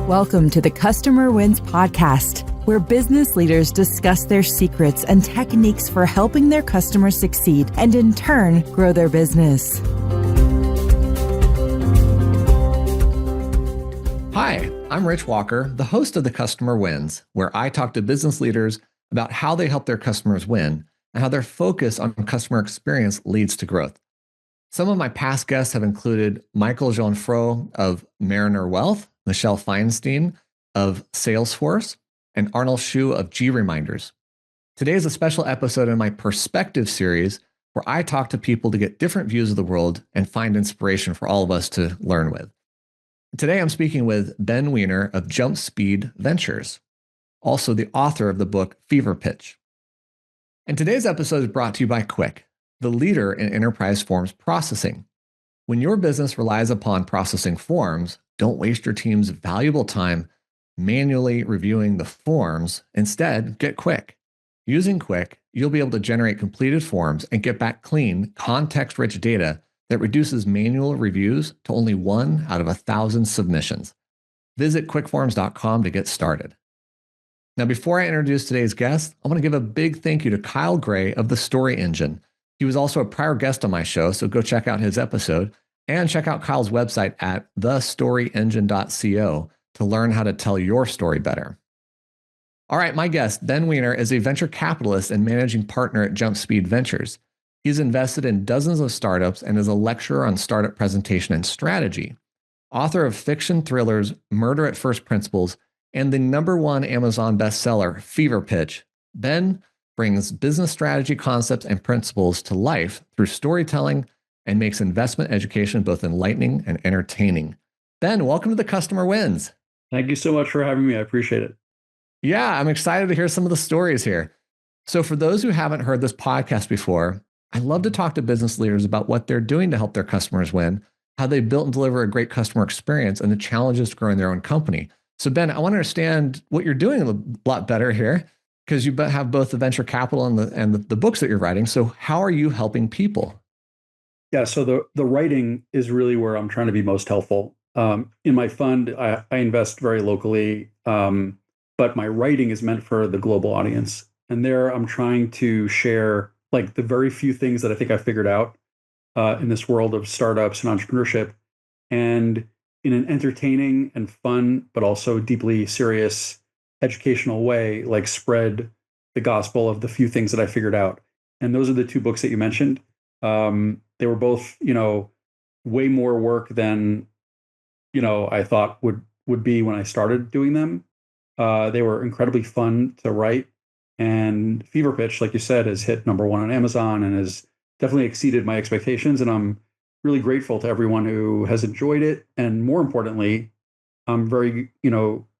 Welcome to the Customer Wins podcast, where business leaders discuss their secrets and techniques for helping their customers succeed and in turn grow their business. Hi, I'm Rich Walker, the host of The Customer Wins, where I talk to business leaders about how they help their customers win and how their focus on customer experience leads to growth. Some of my past guests have included Michael Jeanfro of Mariner Wealth, Michelle Feinstein of Salesforce, and Arnold Shu of G-Reminders. Today is a special episode in my Perspective series where I talk to people to get different views of the world and find inspiration for all of us to learn with. Today I'm speaking with Ben Wiener of Jump Speed Ventures, also the author of the book Fever Pitch. And today's episode is brought to you by Quick, the leader in enterprise forms processing. When your business relies upon processing forms, don't waste your team's valuable time manually reviewing the forms. Instead, get Quick. Using Quick, you'll be able to generate completed forms and get back clean, context-rich data that reduces manual reviews to only 1 out of 1,000 submissions. Visit quickforms.com to get started. Now, before I introduce today's guest, I want to give a big thank you to Kyle Gray of the Story Engine. He was also a prior guest on my show, so go check out his episode and check out Kyle's website at thestoryengine.co to learn how to tell your story better. All right, my guest, Ben Wiener, is a venture capitalist and managing partner at Jump Speed Ventures. He's invested in dozens of startups and is a lecturer on startup presentation and strategy, author of fiction thrillers Murder at First Principles and the #1 Amazon bestseller, Fever Pitch. Ben brings business strategy concepts and principles to life through storytelling and makes investment education both enlightening and entertaining. Ben, welcome to The Customer Wins. Thank you so much for having me. I appreciate it. Yeah, I'm excited to hear some of the stories here. So for those who haven't heard this podcast before, I love to talk to business leaders about what they're doing to help their customers win, how they built and deliver a great customer experience, and the challenges to growing their own company. So Ben, I want to understand what you're doing a lot better here, because you have both the venture capital and the books that you're writing. So how are you helping people? Yeah, so the writing is really where I'm trying to be most helpful. In my fund, I invest very locally, but my writing is meant for the global audience. And there I'm trying to share like the very few things that I think I figured out in this world of startups and entrepreneurship, and in an entertaining and fun, but also deeply serious educational way, like spread the gospel of the few things that I figured out. And those are the 2 books that you mentioned. They were both, way more work than, I thought would be when I started doing them. They were incredibly fun to write. And Fever Pitch, like you said, has hit #1 on Amazon and has definitely exceeded my expectations. And I'm really grateful to everyone who has enjoyed it. And more importantly, I'm very,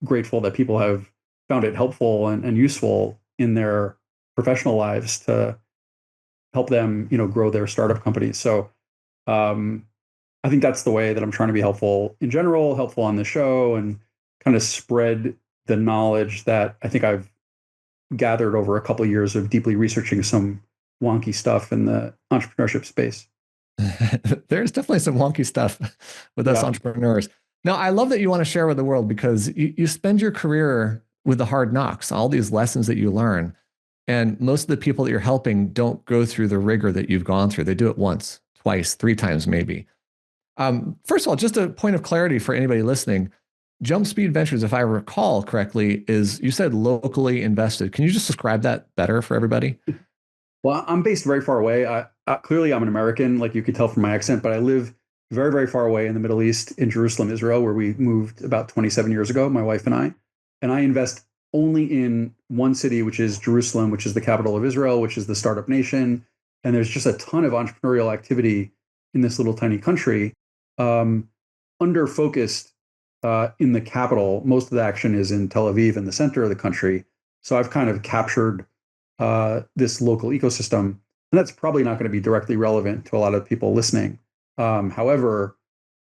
grateful that people have found it helpful and useful in their professional lives to help them, grow their startup companies. So I think that's the way that I'm trying to be helpful in general, helpful on the show, and kind of spread the knowledge that I think I've gathered over a couple of years of deeply researching some wonky stuff in the entrepreneurship space. There's definitely some wonky stuff with us entrepreneurs. Now, I love that you want to share with the world, because you spend your career with the hard knocks, all these lessons that you learn. And most of the people that you're helping don't go through the rigor that you've gone through. They do it once, twice, 3 times maybe. First of all, just a point of clarity for anybody listening, Jump Speed Ventures, if I recall correctly, is, you said locally invested. Can you just describe that better for everybody? Well, I'm based very far away. Clearly, I'm an American, like you could tell from my accent, but I live very, very far away in the Middle East, in Jerusalem, Israel, where we moved about 27 years ago, my wife and I. And I invest only in one city, which is Jerusalem, which is the capital of Israel, which is the startup nation. And there's just a ton of entrepreneurial activity in this little tiny country. Under focused in the capital, most of the action is in Tel Aviv, in the center of the country. So I've kind of captured this local ecosystem. And that's probably not going to be directly relevant to a lot of people listening. However,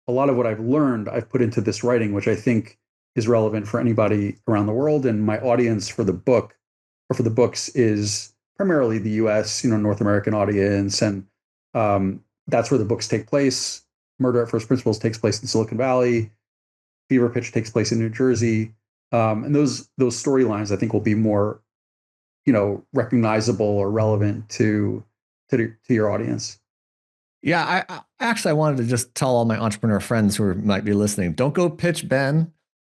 a lot of what I've learned, I've put into this writing, which I think is relevant for anybody around the world. And my audience for the book, or for the books, is primarily the US, North American audience. And that's where the books take place. Murder at First Principles takes place in Silicon Valley. fever pitch takes place in New Jersey. And those storylines, I think, will be more, recognizable or relevant to your audience. Yeah, I wanted to just tell all my entrepreneur friends who might be listening, don't go pitch Ben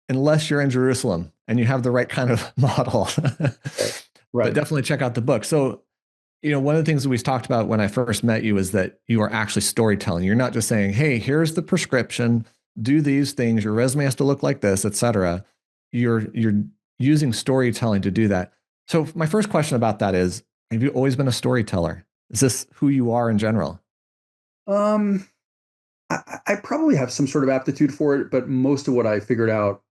unless you're in Jerusalem and you have the right kind of model. Right. But definitely check out the book. So, one of the things that we talked about when I first met you is that you are actually storytelling. You're not just saying, hey, here's the prescription, do these things, your resume has to look like this, et cetera. You're using storytelling to do that. So my first question about that is, have you always been a storyteller? Is this who you are in general? I probably have some sort of aptitude for it, but most of what I figured out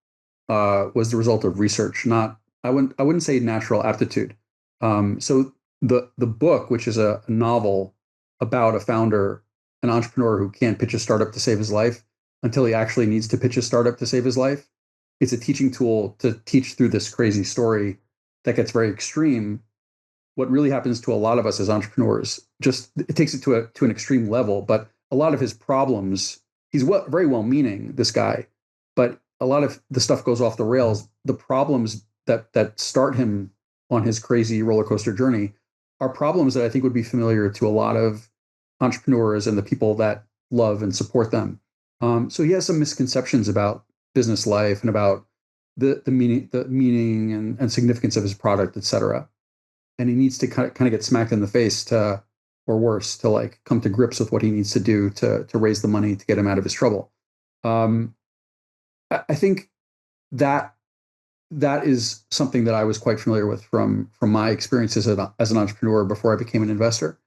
was the result of research. Not I wouldn't say natural aptitude. So the book, which is a novel about a founder, an entrepreneur who can't pitch a startup to save his life until he actually needs to pitch a startup to save his life. It's a teaching tool to teach through this crazy story that gets very extreme. What really happens to a lot of us as entrepreneurs, just it takes it to an extreme level. But a lot of his problems, he's very well meaning, this guy, but a lot of the stuff goes off the rails. The problems that start him on his crazy roller coaster journey are problems that I think would be familiar to a lot of entrepreneurs and the people that love and support them. So he has some misconceptions about business life and about the meaning and significance of his product, et cetera. And he needs to kind of get smacked in the face or worse, to like come to grips with what he needs to do to raise the money to get him out of his trouble. I think that is something that I was quite familiar with from my experiences as an entrepreneur before I became an investor.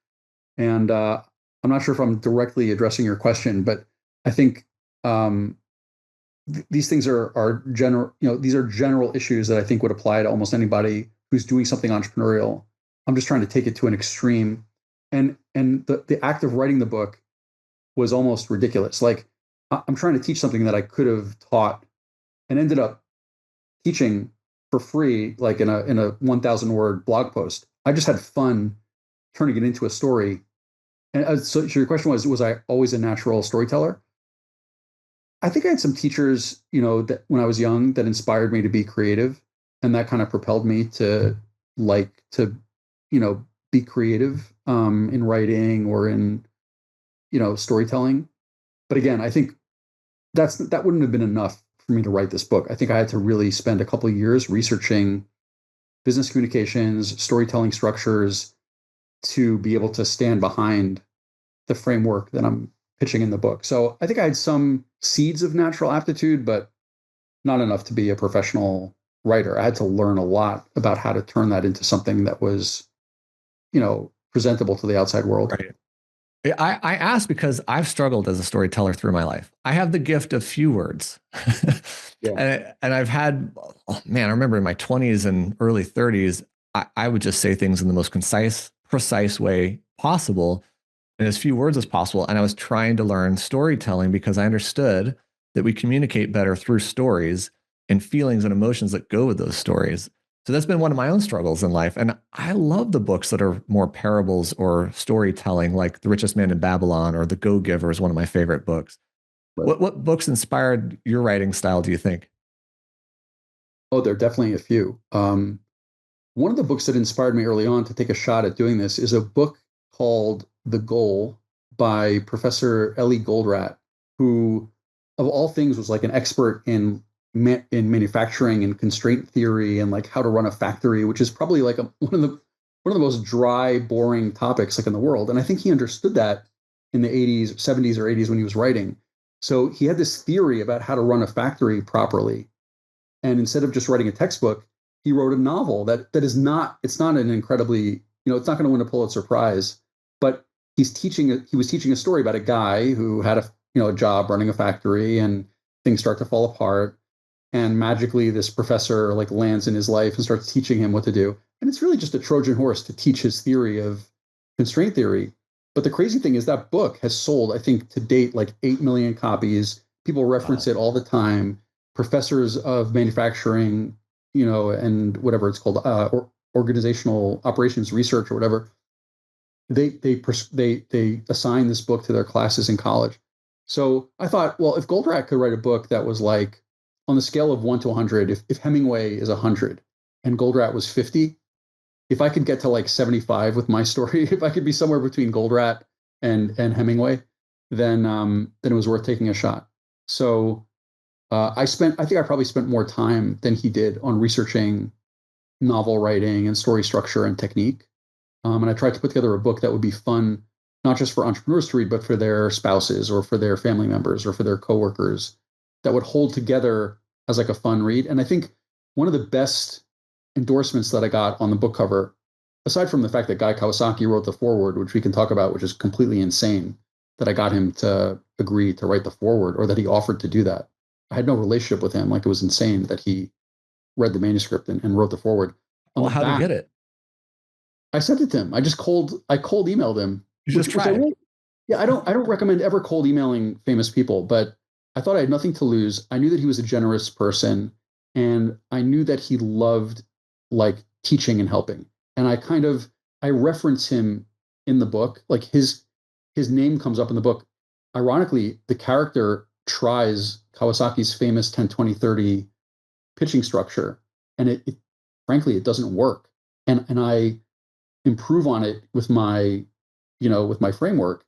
And I'm not sure if I'm directly addressing your question, but I think these things are general. These are general issues that I think would apply to almost anybody who's doing something entrepreneurial. I'm just trying to take it to an extreme, and the act of writing the book was almost ridiculous. Like, I'm trying to teach something that I could have taught and ended up teaching for free, like in a 1,000 word blog post. I just had fun turning it into a story. And so your question was I always a natural storyteller? I think I had some teachers, that when I was young, that inspired me to be creative, and that kind of propelled me to like to, be creative in writing or in, storytelling. But again, I think that wouldn't have been enough for me to write this book. I think I had to really spend a couple of years researching business communications, storytelling structures, to be able to stand behind the framework that I'm pitching in the book. So I think I had some seeds of natural aptitude, but not enough to be a professional writer. I had to learn a lot about how to turn that into something that was, presentable to the outside world. Right. I ask because I've struggled as a storyteller through my life. I have the gift of few words. Yeah. And I've had, I remember in my 20s and early 30s, I would just say things in the most concise, precise way possible, in as few words as possible. And I was trying to learn storytelling because I understood that we communicate better through stories and feelings and emotions that go with those stories. So that's been one of my own struggles in life. And I love the books that are more parables or storytelling, like The Richest Man in Babylon or The Go-Giver is one of my favorite books. Right. What books inspired your writing style, do you think? Oh, there are definitely a few. One of the books that inspired me early on to take a shot at doing this is a book called The Goal by Professor Ellie Goldratt, who, of all things, was like an expert in manufacturing and constraint theory and like how to run a factory, which is probably like one of the most dry, boring topics like in the world. And I think he understood that in the 80s, 70s, or 80s when he was writing. So he had this theory about how to run a factory properly. And instead of just writing a textbook, he wrote a novel that is not, it's not an incredibly, it's not going to win a Pulitzer Prize, but he was teaching a story about a guy who had a job running a factory, and things start to fall apart. And magically this professor like lands in his life and starts teaching him what to do. And it's really just a Trojan horse to teach his theory of constraint theory. But the crazy thing is that book has sold, I think, to date, like 8 million copies. People reference Wow. it all the time. Professors of manufacturing, and whatever it's called, or organizational operations research or whatever, they assign this book to their classes in college. So I thought, well, if Goldratt could write a book that was like on the scale of 1 to 100, if Hemingway is 100 and Goldratt was 50, if I could get to like 75 with my story, if I could be somewhere between Goldratt and Hemingway, then it was worth taking a shot. So I think I probably spent more time than he did on researching novel writing and story structure and technique. And I tried to put together a book that would be fun, not just for entrepreneurs to read, but for their spouses or for their family members or for their coworkers, that would hold together as like a fun read. And I think one of the best endorsements that I got on the book cover, aside from the fact that Guy Kawasaki wrote the foreword, which we can talk about, which is completely insane, that I got him to agree to write the foreword, or that he offered to do that. I had no relationship with him. Like, it was insane that he read the manuscript and wrote the foreword. Well, how did you get it? I sent it to him. I cold emailed him. You just tried. Yeah, I don't recommend ever cold emailing famous people, but I thought I had nothing to lose. I knew that he was a generous person, and I knew that he loved like teaching and helping. And I reference him in the book. Like his name comes up in the book. Ironically, the character tries Kawasaki's famous 10-20-30 pitching structure, and frankly, it doesn't work. And I improve on it with my framework.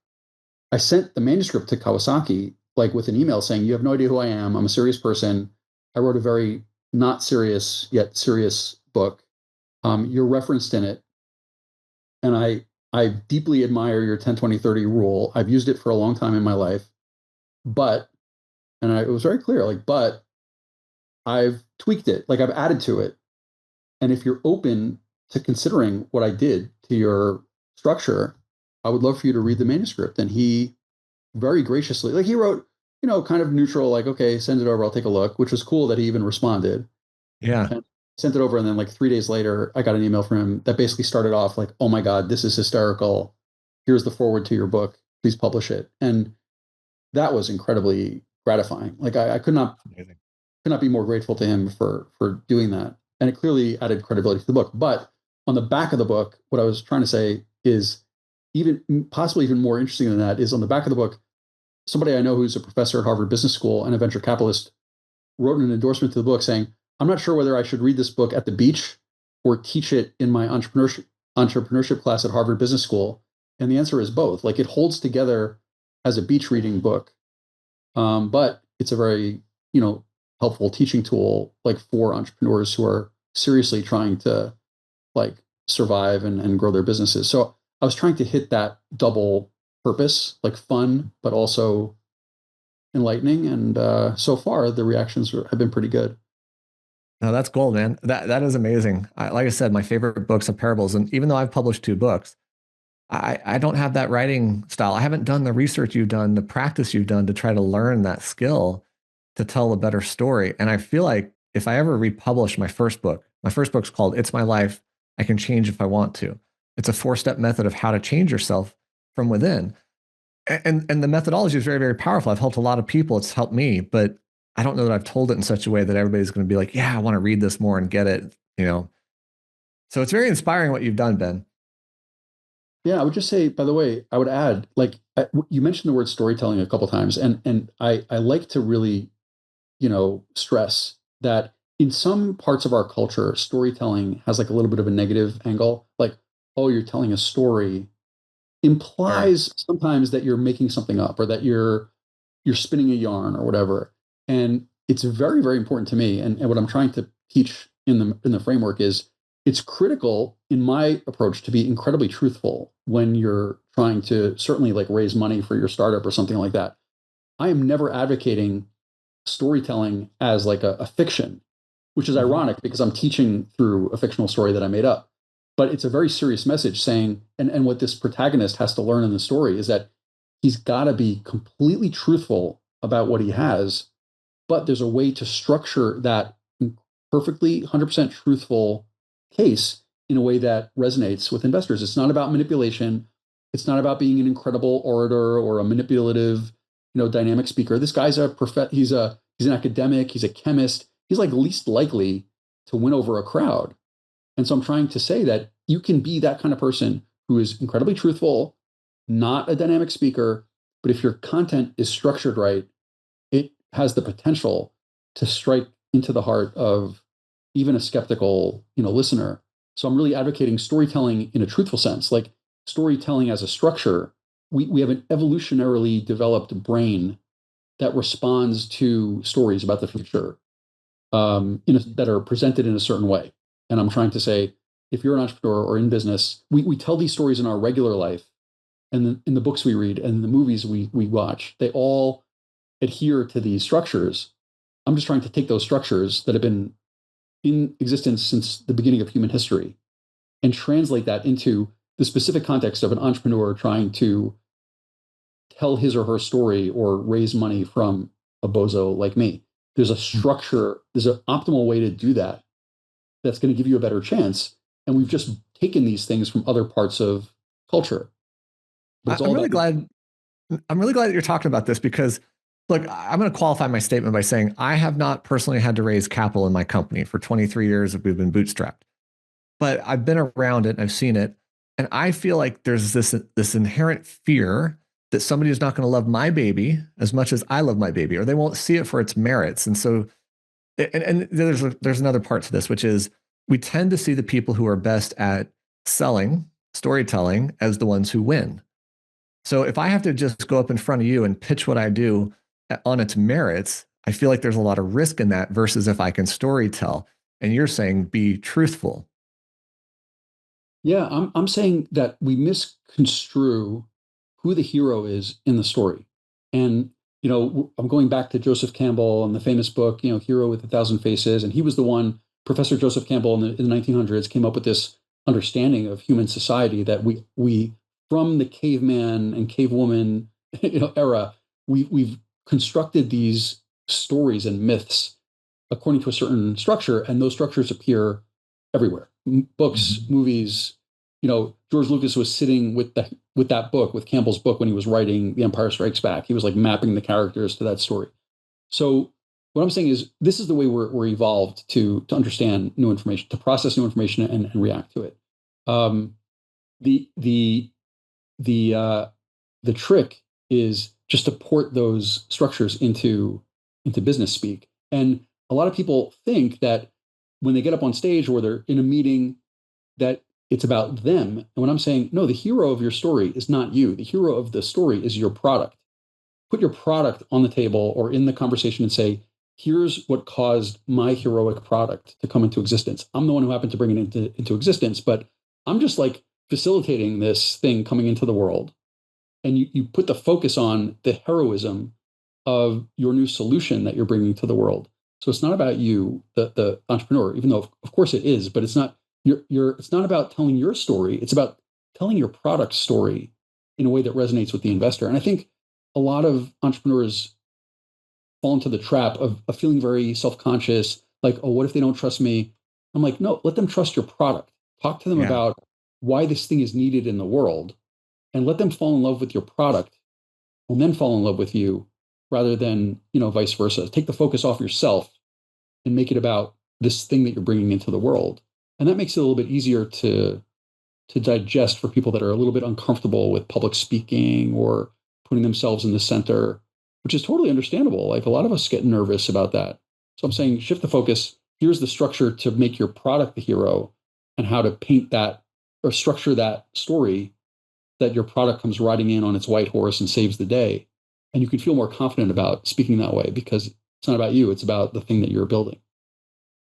I sent the manuscript to Kawasaki, like with an email saying, "You have no idea who I am. I'm a serious person. I wrote a very not serious yet serious book. You're referenced in it. And I deeply admire your 10-20-30 rule. I've used it for a long time in my life. But," it was very clear, like, "but I've tweaked it, like I've added to it. And if you're open to considering what I did to your structure, I would love for you to read the manuscript." And he very graciously, like, he wrote, kind of neutral, like, "Okay, send it over, I'll take a look," which was cool that he even responded. Yeah. And sent it over. And then like 3 days later, I got an email from him that basically started off like, "Oh my God, this is hysterical. Here's the foreword to your book. Please publish it." And that was incredibly gratifying. Like I could not be more grateful to him for doing that. And it clearly added credibility to the book. But on the back of the book, what I was trying to say is possibly even more interesting than that is on the back of the book, somebody I know who's a professor at Harvard Business School and a venture capitalist wrote an endorsement to the book saying, "I'm not sure whether I should read this book at the beach or teach it in my entrepreneurship class at Harvard Business School." And the answer is both. Like, it holds together as a beach reading book, but it's a very, helpful teaching tool, like for entrepreneurs who are seriously trying to like survive and grow their businesses. So I was trying to hit that double purpose, like fun, but also enlightening. And so far, the reactions have been pretty good. No, that's gold, man. That is amazing. Like I said, my favorite books are parables. And even though I've published 2 books, I don't have that writing style. I haven't done the research you've done, the practice you've done to try to learn that skill to tell a better story. And I feel like if I ever republish my first book's called It's My Life. I Can Change If I Want to. It's a 4-step method of how to change yourself from within. And the methodology is very, very powerful. I've helped a lot of people. It's helped me, but I don't know that I've told it in such a way that everybody's going to be like, "Yeah, I want to read this more and get it." So it's very inspiring what you've done, Ben. Yeah, I would just say, by the way, I would add, like, you mentioned the word storytelling a couple of times, and I like to really, stress that in some parts of our culture, storytelling has like a little bit of a negative angle. Like, "Oh, you're telling a story," Sure. implies sometimes that you're making something up or that you're spinning a yarn or whatever. And it's very, very important to me. And what I'm trying to teach in the framework is it's critical in my approach to be incredibly truthful when you're trying to certainly like raise money for your startup or something like that. I am never advocating storytelling as like a fiction, which is Mhm. ironic because I'm teaching through a fictional story that I made up. But it's a very serious message saying, and what this protagonist has to learn in the story is that he's got to be completely truthful about what he has, but there's a way to structure that perfectly 100% truthful case in a way that resonates with investors. It's not about manipulation. It's not about being an incredible orator or a manipulative, dynamic speaker. This guy's he's an academic, he's a chemist. He's like least likely to win over a crowd. And so I'm trying to say that you can be that kind of person who is incredibly truthful, not a dynamic speaker, but if your content is structured right, it has the potential to strike into the heart of even a skeptical, listener. So I'm really advocating storytelling in a truthful sense, like storytelling as a structure. We have an evolutionarily developed brain that responds to stories about the future that are presented in a certain way. And I'm trying to say, if you're an entrepreneur or in business, we tell these stories in our regular life, and in the books we read and the movies we watch, they all adhere to these structures. I'm just trying to take those structures that have been in existence since the beginning of human history and translate that into the specific context of an entrepreneur trying to tell his or her story or raise money from a bozo like me. There's a structure, there's an optimal way to do that that's going to give you a better chance. And we've just taken these things from other parts of culture. I'm really glad that you're talking about this, because look, I'm going to qualify my statement by saying I have not personally had to raise capital in my company. For 23 years, we've been bootstrapped, but I've been around it and I've seen it. And I feel like there's this inherent fear that somebody is not going to love my baby as much as I love my baby, or they won't see it for its merits. And so, and there's another part to this, which is we tend to see the people who are best at selling, storytelling, as the ones who win. So if I have to just go up in front of you and pitch what I do on its merits, I feel like there's a lot of risk in that versus if I can story tell. And you're saying be truthful. Yeah, I'm saying that we misconstrue who the hero is in the story. And, I'm going back to Joseph Campbell and the famous book, Hero with a Thousand Faces. And he was the one, Professor Joseph Campbell in the 1900s came up with this understanding of human society that we from the caveman and cavewoman, era, we've constructed these stories and myths according to a certain structure, and those structures appear everywhere. Books, movies. George Lucas was sitting with that book, with Campbell's book, when he was writing The Empire Strikes Back. He was like mapping the characters to that story. So what I'm saying is, this is the way we're evolved to understand new information, to process new information and react to it. The the the trick is just to port those structures into business speak. And a lot of people think that when they get up on stage or they're in a meeting, that it's about them. And when I'm saying, no, the hero of your story is not you. The hero of the story is your product. Put your product on the table or in the conversation and say, here's what caused my heroic product to come into existence. I'm the one who happened to bring it into existence, but I'm just like facilitating this thing coming into the world. And you put the focus on the heroism of your new solution that you're bringing to the world. So it's not about you, the entrepreneur, even though of course it is, but it's not it's not about telling your story. It's about telling your product story in a way that resonates with the investor. And I think a lot of entrepreneurs fall into the trap of feeling very self-conscious, like, oh, what if they don't trust me? I'm like, no, let them trust your product. Talk to them about why this thing is needed in the world, and let them fall in love with your product and then fall in love with you, rather than, vice versa. Take the focus off yourself and make it about this thing that you're bringing into the world. And that makes it a little bit easier to digest for people that are a little bit uncomfortable with public speaking or putting themselves in the center, which is totally understandable. Like, a lot of us get nervous about that. So I'm saying, shift the focus. Here's the structure to make your product the hero, and how to paint that or structure that story that your product comes riding in on its white horse and saves the day. And you can feel more confident about speaking that way, because it's not about you, it's about the thing that you're building.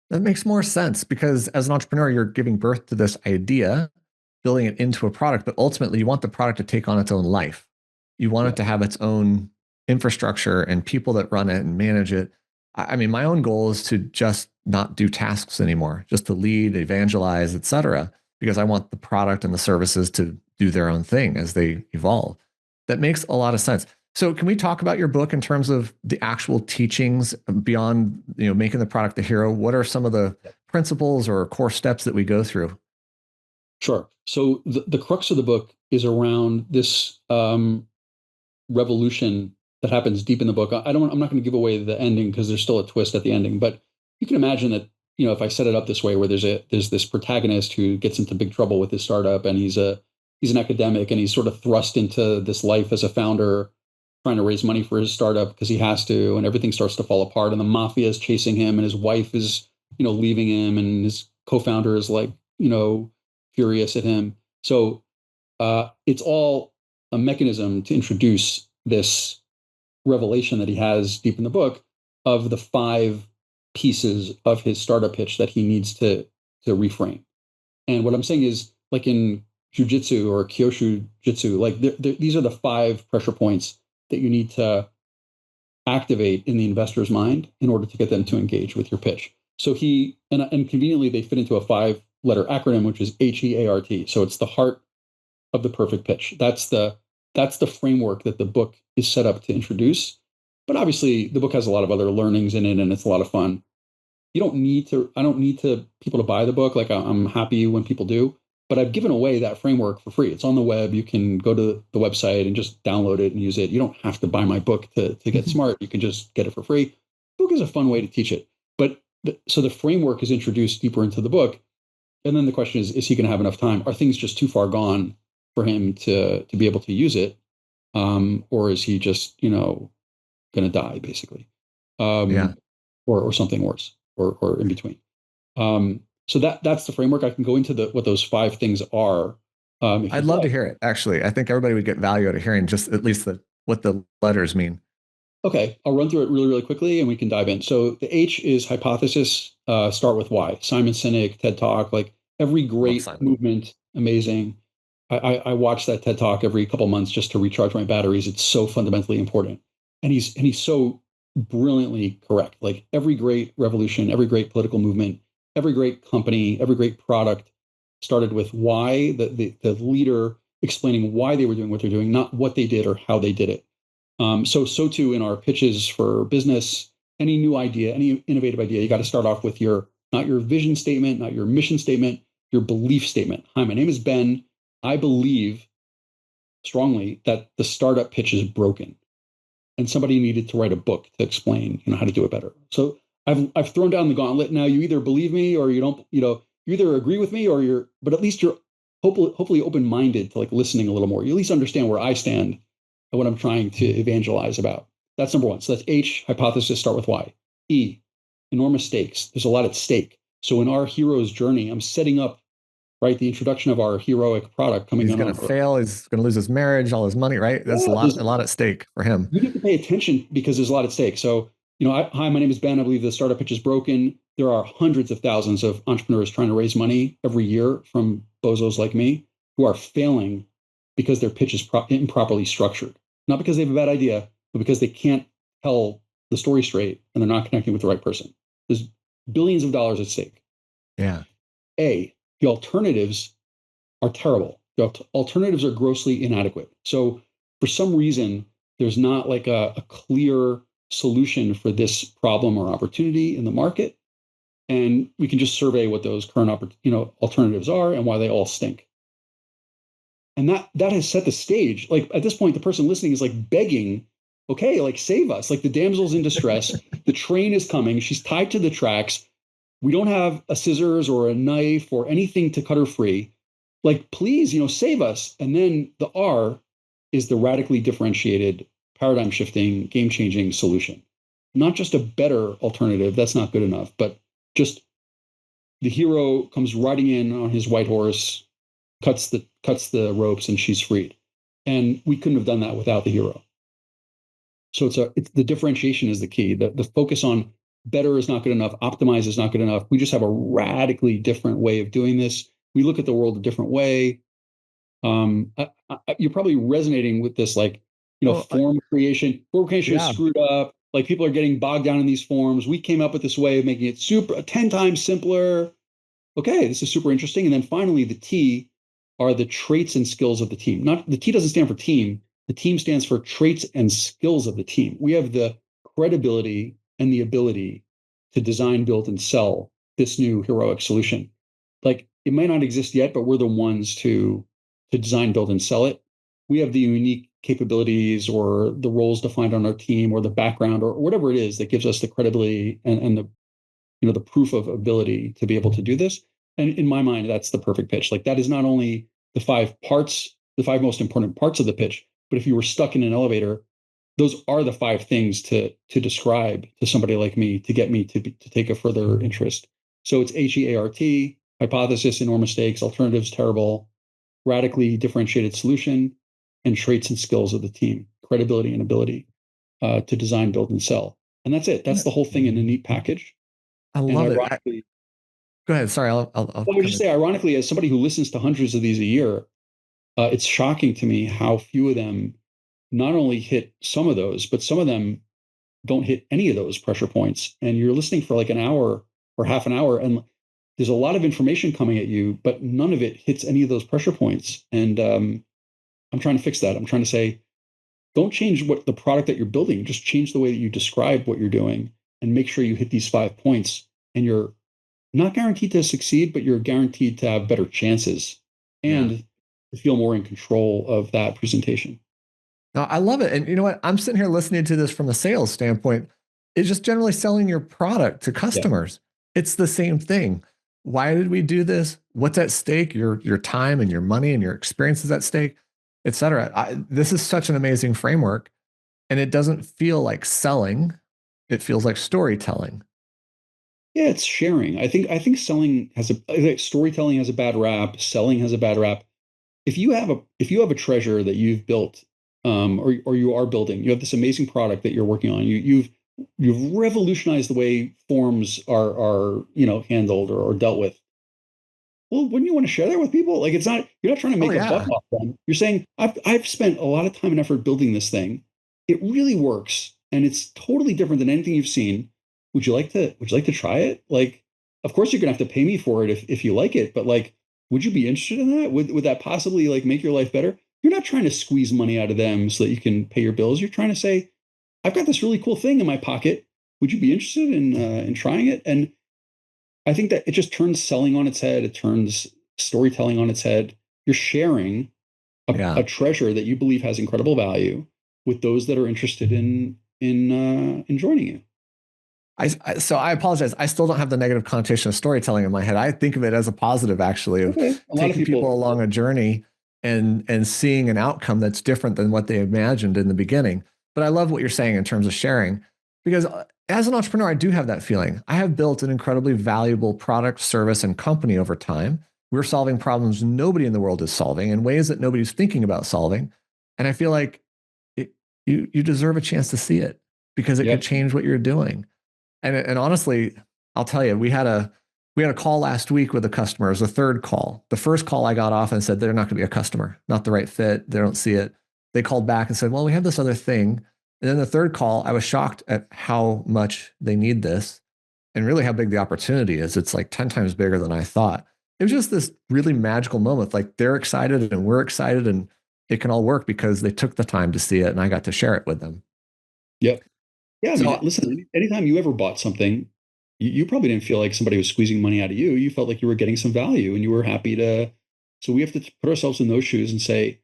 That makes more sense, because as an entrepreneur, you're giving birth to this idea, building it into a product, but ultimately you want the product to take on its own life. You want it to have its own infrastructure and people that run it and manage it. I mean, my own goal is to just not do tasks anymore, just to lead, evangelize, et cetera, because I want the product and the services to do their own thing as they evolve. That makes a lot of sense. So can we talk about your book in terms of the actual teachings beyond, making the product the hero? What are some of the principles or core steps that we go through? Sure. So the crux of the book is around this revolution that happens deep in the book. I'm not going to give away the ending, because there's still a twist at the ending, but you can imagine that, if I set it up this way, where there's this protagonist who gets into big trouble with his startup, and he's an academic, and he's sort of thrust into this life as a founder, trying to raise money for his startup because he has to, and everything starts to fall apart, and the mafia is chasing him, and his wife is, leaving him, and his co-founder is like, furious at him. So it's all a mechanism to introduce this revelation that he has deep in the book of the 5 pieces of his startup pitch that he needs to reframe. And what I'm saying is, like in jujitsu or Kyoshu jitsu, like these are the 5 pressure points that you need to activate in the investor's mind in order to get them to engage with your pitch. So he, and conveniently they fit into a 5-letter acronym, which is H.E.A.R.T. So it's the heart of the perfect pitch. That's the framework that the book is set up to introduce. But obviously the book has a lot of other learnings in it, and it's a lot of fun. I don't need people to buy the book. Like, I'm happy when people do, but I've given away that framework for free. It's on the web. You can go to the website and just download it and use it. You don't have to buy my book to get smart. You can just get it for free. The book is a fun way to teach it. But so the framework is introduced deeper into the book. And then the question is he going to have enough time? Are things just too far gone for him to be able to use it? Or is he just, going to die basically? Yeah. Or something worse, or in between. So that's the framework. I can go into what those 5 things are. I'd love to hear it. Actually, I think everybody would get value out of hearing just at least what the letters mean. Okay, I'll run through it really, really quickly, and we can dive in. So the H is hypothesis. Start with why. Simon Sinek, TED Talk, like every great movement, amazing. I watch that TED Talk every couple months just to recharge my batteries. It's so fundamentally important, and he's so brilliantly correct. Like every great revolution, every great political movement, every great company, every great product started with why. The leader explaining why they were doing what they're doing, not what they did or how they did it. So too in our pitches for business, any new idea, any innovative idea, you got to start off with not your vision statement, not your mission statement, your belief statement. Hi, my name is Ben. I believe strongly that the startup pitch is broken, and somebody needed to write a book to explain, how to do it better. So I've thrown down the gauntlet. Now you either believe me or you don't. You either agree with me or but at least you're hopefully open-minded to like listening a little more. You at least understand where I stand and what I'm trying to evangelize about. That's number 1. So that's H, hypothesis, start with why. E, enormous stakes. There's a lot at stake. So in our hero's journey, I'm setting up, right, the introduction of our heroic product coming He's going to fail. He's going to lose his marriage, all his money, right? That's a lot at stake for him. You need to pay attention because there's a lot at stake. So, hi, my name is Ben. I believe the startup pitch is broken. There are hundreds of thousands of entrepreneurs trying to raise money every year from bozos like me who are failing because their pitch is improperly structured. Not because they have a bad idea, but because they can't tell the story straight and they're not connecting with the right person. There's billions of dollars at stake. Yeah. A, the alternatives are terrible. The alternatives are grossly inadequate. So for some reason, there's not like a clear solution for this problem or opportunity in the market. And we can just survey what those current alternatives are and why they all stink. And that has set the stage. Like at this point, the person listening is like begging, okay, like save us. Like the damsel's in distress. The train is coming. She's tied to the tracks. We don't have a scissors or a knife or anything to cut her free. Like, please, save us. And then the R is the radically differentiated, paradigm shifting, game changing solution. Not just a better alternative. That's not good enough, but just the hero comes riding in on his white horse, cuts the ropes, and she's freed. And we couldn't have done that without the hero. So it's the differentiation is the key. The focus on better is not good enough. Optimize is not good enough. We just have a radically different way of doing this. We look at the world a different way. You're probably resonating with this, like, form creation. Form creation is screwed up. Like people are getting bogged down in these forms. We came up with this way of making it 10 times simpler. Okay, this is super interesting. And then finally, the T are the traits and skills of the team. Not the T doesn't stand for team. The team stands for traits and skills of the team. We have the credibility and the ability to design, build, and sell this new heroic solution. Like it might not exist yet, but we're the ones to design, build, and sell it. We have the unique capabilities or the roles defined on our team or the background or whatever it is that gives us the credibility and the proof of ability to be able to do this. And in my mind, that's the perfect pitch. Like that is not only the 5 parts, the 5 most important parts of the pitch, but if you were stuck in an elevator those are the five things to describe to somebody like me to get me to take a further interest. So it's H.E.A.R.T, hypothesis, enormous stakes, alternatives, terrible, radically differentiated solution, and traits and skills of the team, credibility and ability to design, build, and sell. And that's it. That's the whole thing in a neat package. I And love it. ironically, Go ahead. Sorry, I'll well, I would just say, ironically, as somebody who listens to hundreds of these a year, it's shocking to me how few of them not only hit some of those, but some of them don't hit any of those pressure points. And you're listening for like an hour or half an hour, and there's a lot of information coming at you, but none of it hits any of those pressure points. And I'm trying to fix that. I'm trying to say, don't change what the product that you're building, just change the way that you describe what you're doing and make sure you hit these 5 points. And you're not guaranteed to succeed, but you're guaranteed to have better chances Yeah. and to feel more in control of that presentation. No, I love it. And you know what? I'm sitting here listening to this from a sales standpoint. It's just generally selling your product to Yeah. customers. It's the same thing. Why did we do this? What's at stake? Your time and your money and your experience is at stake, et cetera. This is such an amazing framework. And it doesn't feel like selling. It feels like storytelling. Yeah, it's sharing. I think selling has storytelling has a bad rap, selling has a bad rap. If you have a treasure that you've built, or you are building, you have this amazing product that you're working on. You've revolutionized the way forms are handled or dealt with. Well, wouldn't you want to share that with people? Like, it's not, you're not trying to Oh make a buck yeah. off them. You're saying, I've spent a lot of time and effort building this thing. It really works, and it's totally different than anything you've seen. Would you like to try it? Like, of course you're gonna have to pay me for it if you like it, but like, would you be interested in that? Would that possibly like make your life better? You're not trying to squeeze money out of them so that you can pay your bills. You're trying to say, I've got this really cool thing in my pocket. Would you be interested in trying it? And I think that it just turns selling on its head. It turns storytelling on its head. You're sharing a Yeah. treasure that you believe has incredible value with those that are interested in joining you. So I apologize. I still don't have the negative connotation of storytelling in my head. I think of it as a positive, actually, of Okay, a lot of taking people people. along a journey and seeing an outcome that's different than what they imagined in the beginning. But I love what you're saying in terms of sharing, because as an entrepreneur, I do have that feeling. I have built an incredibly valuable product, service, and company over time. We're solving problems nobody in the world is solving in ways that nobody's thinking about solving, and I feel like it, you deserve a chance to see it because it could Yep. change what you're doing. And honestly, I'll tell you, we had a call last week with a customer. It was the third call. The first call I got off and said they're not going to be a customer, not the right fit. They don't see it. They called back and said, well, we have this other thing. And then the third call, I was shocked at how much they need this and really how big the opportunity is. It's like 10 times bigger than I thought. It was just this really magical moment. Like they're excited and we're excited and it can all work because they took the time to see it and I got to share it with them. Yep. Yeah. I mean, So listen, anytime you ever bought something, you probably didn't feel like somebody was squeezing money out of you. You felt like you were getting some value and you were happy to. So we have to put ourselves in those shoes and say,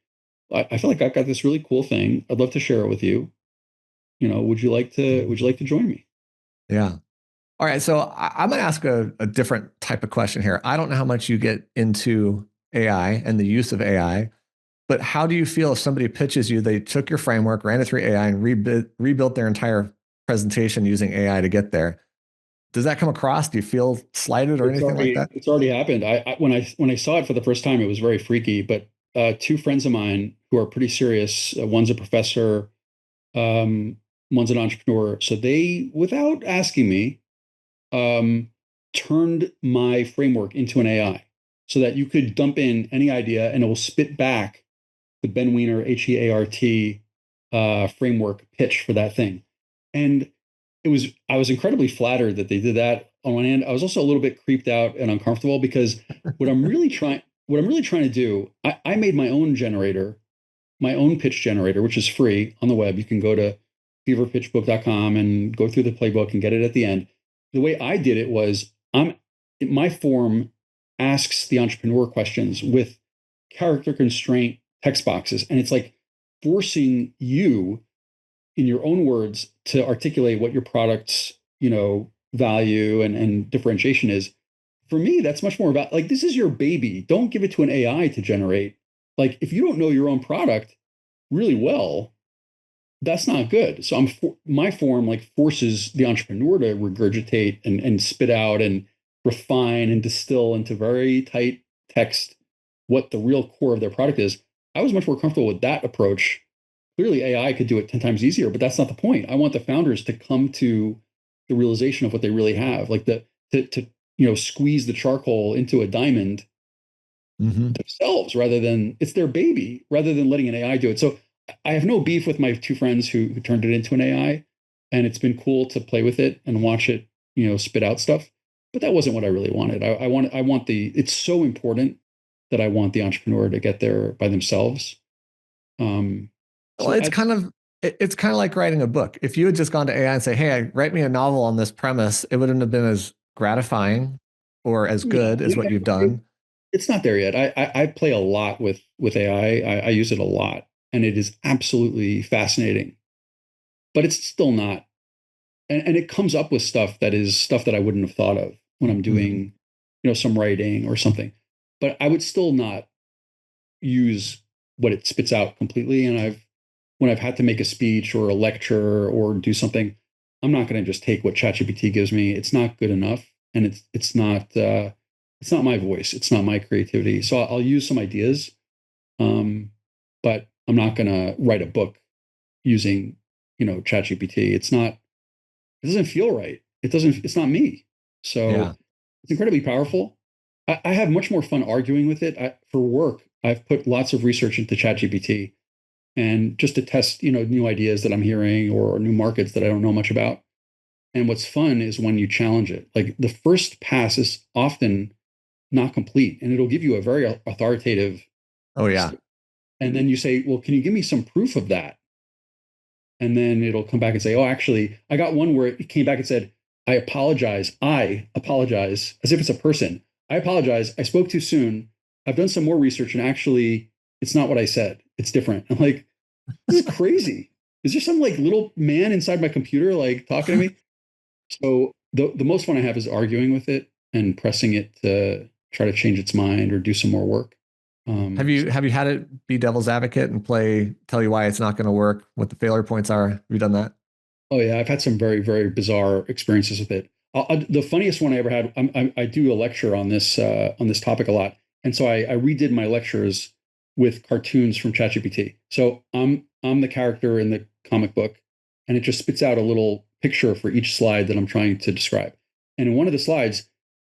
I feel like I've got this really cool thing. I'd love to share it with you. Would you like to join me? yeah. All right, so I'm going to ask a different type of question here. I don't know how much you get into AI and the use of AI, but how do you feel if somebody pitches you, they took your framework, ran it through AI, and rebuilt their entire presentation using AI to get there? Does that come across? Do you feel slighted or It's anything like already that? it's already happened. When I saw it for the first time, it was very freaky. But two friends of mine who are pretty serious, one's a professor, um, one's an entrepreneur. So they, without asking me, um, turned my framework into an AI, so that you could dump in any idea and it will spit back the Ben Wiener H.E.A.R.T framework pitch for that thing. And I was incredibly flattered that they did that. On one hand, I was also a little bit creeped out and uncomfortable because what I'm really trying to do, I made my own generator, my own pitch generator, which is free on the web. You can go to feverpitchbook.com and go through the playbook and get it at the end. The way I did it was, my form asks the entrepreneur questions with character constraint text boxes, and it's like forcing you in your own words to articulate what your product's value and differentiation is. For me, that's much more about, like, this is your baby. Don't give it to an AI to generate. Like, if you don't know your own product really well, that's not good. So my form like forces the entrepreneur to regurgitate and spit out and refine and distill into very tight text what the real core of their product is. I was much more comfortable with that approach. Clearly, AI could do it 10 times easier, but that's not the point. I want the founders to come to the realization of what they really have, like to squeeze the charcoal into a diamond Mm-hmm. themselves rather than it's their baby, rather than letting an AI do it. So I have no beef with my two friends who turned it into an AI, and it's been cool to play with it and watch it, spit out stuff. But that wasn't what I really wanted. I want the. It's so important that I want the entrepreneur to get there by themselves. Um, Well, so it's I, kind of it's kind of like writing a book. If you had just gone to AI and say, "Hey, write me a novel on this premise," it wouldn't have been as gratifying or as no, good as what you've done. it's not there yet. I play a lot with AI. I use it a lot, and it is absolutely fascinating. But it's still not. And it comes up with stuff that is stuff that I wouldn't have thought of when I'm Mhm. doing, some writing or something. But I would still not use what it spits out completely. And when I've had to make a speech or a lecture or do something, I'm not going to just take what ChatGPT gives me. It's not good enough, and it's not my voice. It's not my creativity. So I'll use some ideas, um, but I'm not going to write a book using ChatGPT. It doesn't feel right. It's not me. Yeah. So it's incredibly powerful. I have much more fun arguing with it. For work, I've put lots of research into ChatGPT and just to test, new ideas that I'm hearing or new markets that I don't know much about. And what's fun is when you challenge it. Like the first pass is often not complete, and it'll give you a very authoritative. Oh yeah. And then you say, "Well, can you give me some proof of that?" And then it'll come back and say, "Oh, actually, I got one where it came back and said, I apologize, as if it's a person. I apologize. I spoke too soon. I've done some more research, and actually, it's not what I said. It's different." I'm like, this is crazy. Is there some like little man inside my computer like talking to me? So the most fun I have is arguing with it and pressing it to try to change its mind or do some more work. Have you had it be devil's advocate and tell you why it's not going to work, what the failure points are? Have you done that? Oh yeah, I've had some very very bizarre experiences with it. The funniest one I ever had. I do a lecture on this topic a lot, and so I redid my lectures with cartoons from ChatGPT. So I'm the character in the comic book, and it just spits out a little picture for each slide that I'm trying to describe. And in one of the slides,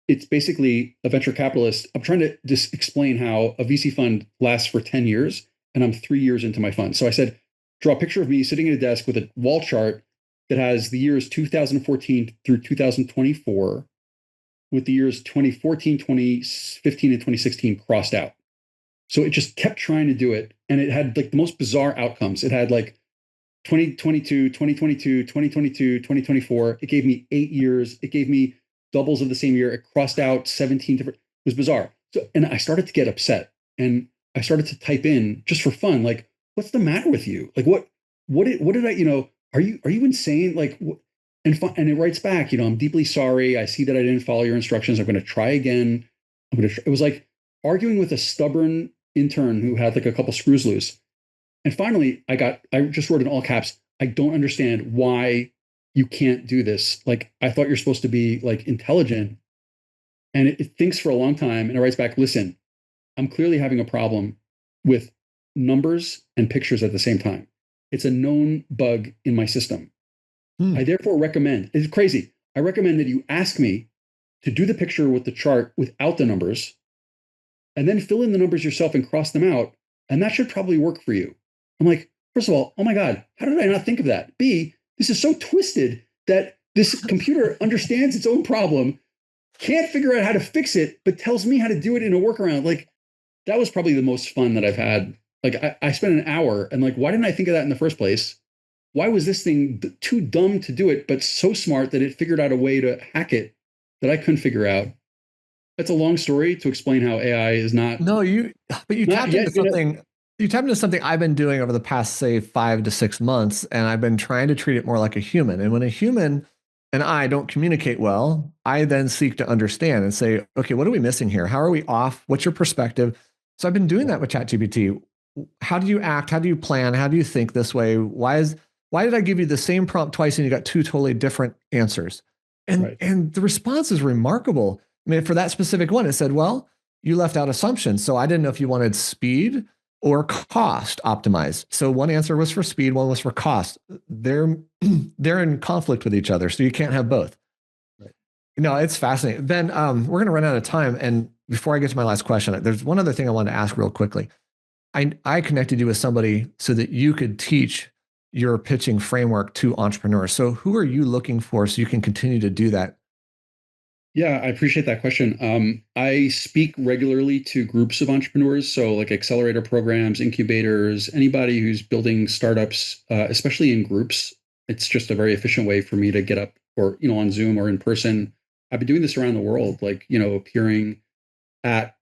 it's basically a venture capitalist. I'm trying to just explain how a VC fund lasts for 10 years, and I'm 3 years into my fund. So I said, draw a picture of me sitting at a desk with a wall chart that has the years 2014 through 2024, with the years 2014, 2015, and 2016 crossed out. So it just kept trying to do it. And it had like the most bizarre outcomes. It had like 2022, 2022, 2022, 2024. It gave me 8 years. It gave me doubles of the same year. It crossed out 17 different. It was bizarre. So, and I started to get upset, and I started to type in just for fun, like, what's the matter with you? Like, what did I, are you insane? Like, and it writes back, I'm deeply sorry. I see that I didn't follow your instructions. I'm going to try again. It was like arguing with a stubborn intern who had like a couple screws loose. And finally, I just wrote in all caps, I don't understand why you can't do this. Like, I thought you're supposed to be like intelligent. And it thinks for a long time and it writes back, listen, I'm clearly having a problem with numbers and pictures at the same time. It's a known bug in my system. Hmm. I therefore recommend, it's crazy. I recommend that you ask me to do the picture with the chart without the numbers and then fill in the numbers yourself and cross them out. And that should probably work for you. I'm like, first of all, oh my God, how did I not think of that? B, this is so twisted that this computer understands its own problem, can't figure out how to fix it, but tells me how to do it in a workaround. Like, that was probably the most fun that I've had. Like, I spent an hour and like, why didn't I think of that in the first place? Why was this thing too dumb to do it, but so smart that it figured out a way to hack it that I couldn't figure out? That's a long story to explain how AI is No, but not yet gonna. you tapped into something I've been doing over the past, say, 5 to 6 months, and I've been trying to treat it more like a human. And when a human and I don't communicate well, I then seek to understand and say, okay, what are we missing here? How are we off? What's your perspective? So I've been doing that with ChatGPT. How do you act? How do you plan? How do you think this way? Why is Why did I give you the same prompt twice and you got two totally different answers? And the response is remarkable. I mean, for that specific one, it said, well, you left out assumptions. So I didn't know if you wanted speed or cost optimized. So one answer was for speed, one was for cost. They're in conflict with each other, so you can't have both. Right. No, it's fascinating. Ben, we're going to run out of time. And before I get to my last question, there's one other thing I wanted to ask real quickly. I connected you with somebody so that you could teach your pitching framework to entrepreneurs. So who are you looking for so you can continue to do that? Yeah, I appreciate that question. I speak regularly to groups of entrepreneurs, so like accelerator programs, incubators, anybody who's building startups, especially in groups. It's just a very efficient way for me to get up, or on Zoom or in person. I've been doing this around the world, like appearing at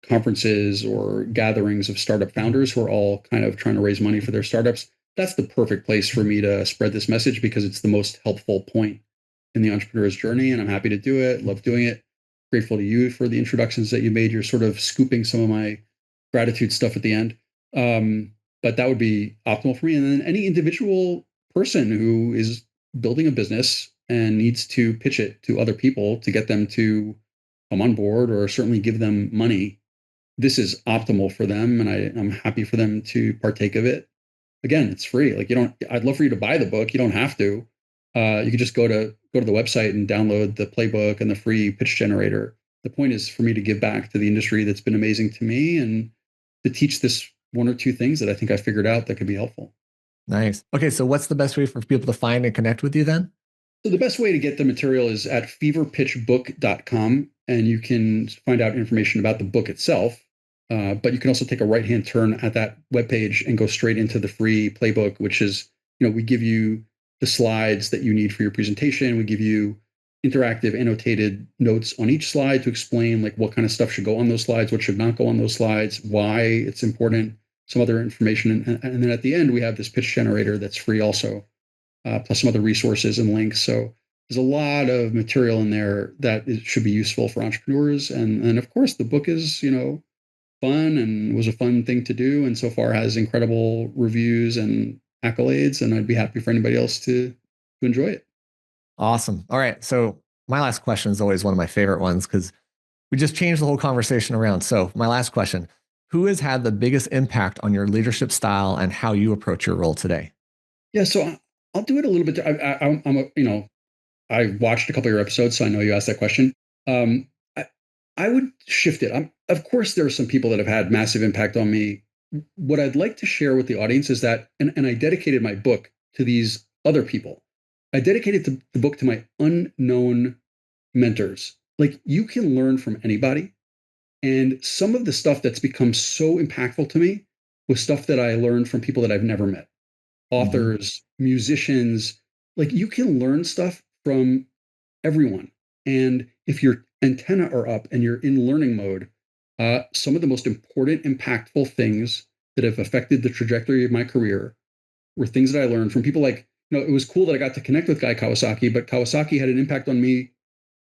conferences or gatherings of startup founders who are all kind of trying to raise money for their startups. That's the perfect place for me to spread this message because it's the most helpful point in the entrepreneur's journey. And I'm happy to do it, love doing it. Grateful to you for the introductions that you made. You're sort of scooping some of my gratitude stuff at the end. But that would be optimal for me. And then any individual person who is building a business and needs to pitch it to other people to get them to come on board or certainly give them money, this is optimal for them. And I'm happy for them to partake of it. Again, it's free. Like I'd love for you to buy the book. You don't have to. You could just go to the website and download the playbook and the free pitch generator. The point is for me to give back to the industry that's been amazing to me and to teach this one or two things that I think I figured out that could be helpful. Nice. Okay, so what's the best way for people to find and connect with you then? So the best way to get the material is at feverpitchbook.com, and you can find out information about the book itself. But you can also take a right-hand turn at that webpage and go straight into the free playbook, which is, we give you the slides that you need for your presentation. We give you interactive annotated notes on each slide to explain like what kind of stuff should go on those slides, what should not go on those slides, why it's important, some other information. And then at the end, we have this pitch generator that's free also, plus some other resources and links. So there's a lot of material in there that should be useful for entrepreneurs. And of course, the book is, fun and was a fun thing to do. And so far has incredible reviews and accolades. And I'd be happy for anybody else to enjoy it. Awesome. All right. So my last question is always one of my favorite ones because we just changed the whole conversation around. So my last question, who has had the biggest impact on your leadership style and how you approach your role today? Yeah. So I'll do it a little bit. I watched a couple of your episodes, so I know you asked that question. I would shift it. Of course, there are some people that have had massive impact on me. What I'd like to share with the audience is that, and I dedicated my book to these other people. I dedicated the book to my unknown mentors. Like you can learn from anybody. And some of the stuff that's become so impactful to me was stuff that I learned from people that I've never met. Authors, musicians, like you can learn stuff from everyone. And if your antenna are up and you're in learning mode, some of the most important, impactful things that have affected the trajectory of my career were things that I learned from people like, it was cool that I got to connect with Guy Kawasaki, but Kawasaki had an impact on me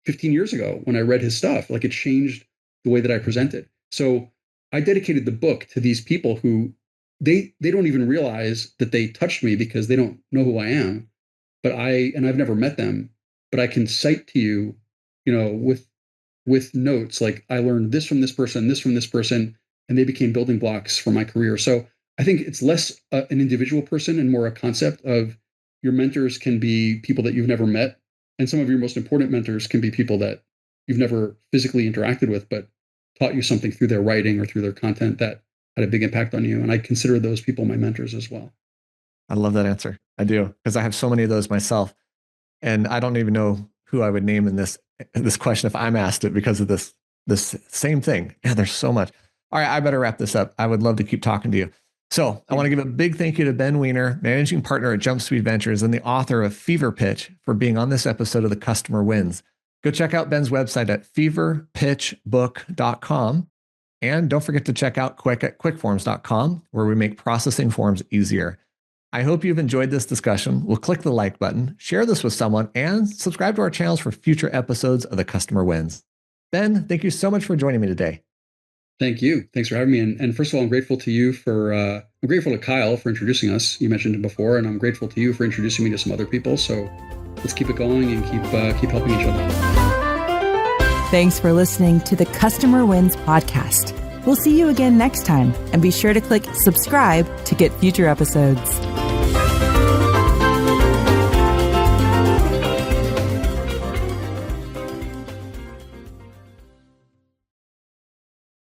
15 years ago when I read his stuff. Like it changed the way that I presented. So I dedicated the book to these people who they don't even realize that they touched me because they don't know who I am. But I've never met them, but I can cite to you, with notes like I learned this from this person, and they became building blocks for my career. So I think it's less an individual person and more a concept of your mentors can be people that you've never met, and some of your most important mentors can be people that you've never physically interacted with, but taught you something through their writing or through their content that had a big impact on you. And I consider those people my mentors as well. I love that answer. I do, because I have so many of those myself. And I don't even know who I would name in this question if I'm asked it because of this same thing. Yeah, there's so much. All right, I better wrap this up. I would love to keep talking to you. So I want to give a big thank you to Ben Wiener, managing partner at Jump Speed Ventures and the author of Fever Pitch, for being on this episode of The Customer Wins. Go check out Ben's website at feverpitchbook.com. And don't forget to check out Quick at quickforms.com, where we make processing forms easier. I hope you've enjoyed this discussion. We'll click the like button, share this with someone, and subscribe to our channels for future episodes of The Customer Wins. Ben, thank you so much for joining me today. Thank you. Thanks for having me. And first of all, I'm grateful to you I'm grateful to Kyle for introducing us. You mentioned it before, and I'm grateful to you for introducing me to some other people. So let's keep it going and keep helping each other. Thanks for listening to the Customer Wins podcast. We'll see you again next time, and be sure to click subscribe to get future episodes.